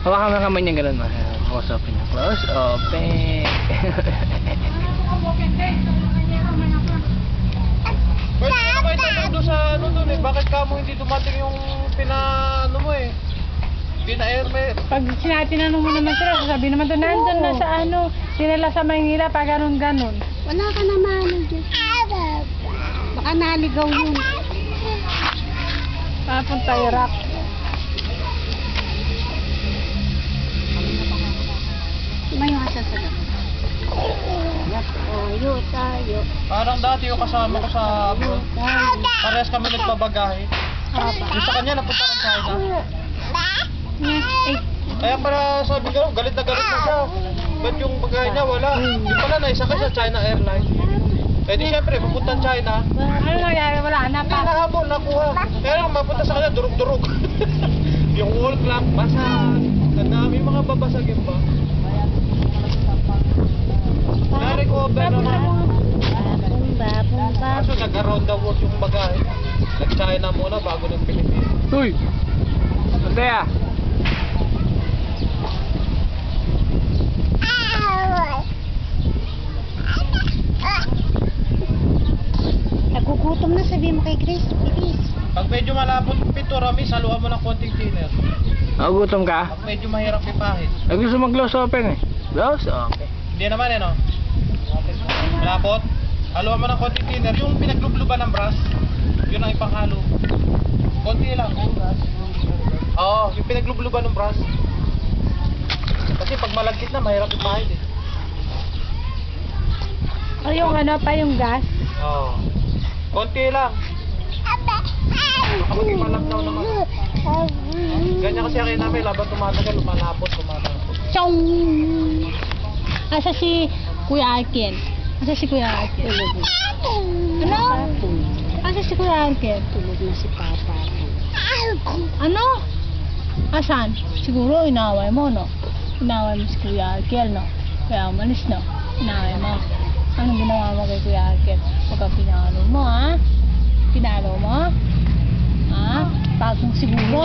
Hawakan mo kamay niya gano'n, ma. Close open niya. Close open. Pwede ko naman itanong doon sa ano doon eh. Bakit ka mo hindi dumating yung ano mo eh? Pina-air may... Pag tinanong mo naman sila, sasabihin naman doon, nandun na sa ano, dinala sa Maynila, pa ganun-ganun. Wala ka naman. Baka naligaw yun. Papunta Iraq. May masasagot. Tayo. Parang dati yung kasama ko sa abroad. Parehas kami nagbabagahe. Yung sa kanya napunta ng China. Kaya para sabi ko, galit na siya. Ba't yung bagahe niya wala? Yung pala naisakay sa China Airlines. Eh di syempre, papunta China. Ano nangyari? Wala na Hindi pa. nahabol, nakuha. Kaya lang mapunta sa kanya, durug-durug. Yung wall clock, basag. Ang dami mga babasagin ba? Na-recover naman. Kaso nag-around the world yung bagahe. Nag-China muna bago ng Pilipinas. Uy! Mataya! Nagugutom na, sabihin mo kay Grace. Bilis. Pag medyo malapot pintura, miss, haluan mo ng konting thinner. Nagugutom ka? Pag medyo mahirap ipahid. Ay, gusto mag-close open eh. Close open. Hindi naman eh, no? Malapot. Haluan mo ng konting thinner. Yung pinaglubluban ng brush, yun ang ipanghalo. Konti lang. Oo, yung pinaglubluban ng brush. Kasi pag malagkit na, mahirap ipahid eh. O yung ano pa, yung gas. Oo. Konti lang. Baka maging malagnaw naman. Ganyan kasi akin namin, laban tumatagal, lumalapot. Chong! Asa si Kuya Arkin? Asa si Kuya Arkin? Ano? Asa si Kuya Arkin? Tulog na si Papa. Ano? Asan? Siguro inaway mo, no? Inaway mo si Kuya Arkin, no? Kaya umalis, no? Inaway mo. Anong ginawa mo kay Kuya Arkin? Pagka pinalo mo, ha? Pinalo mo? Ha? Tapos siguro,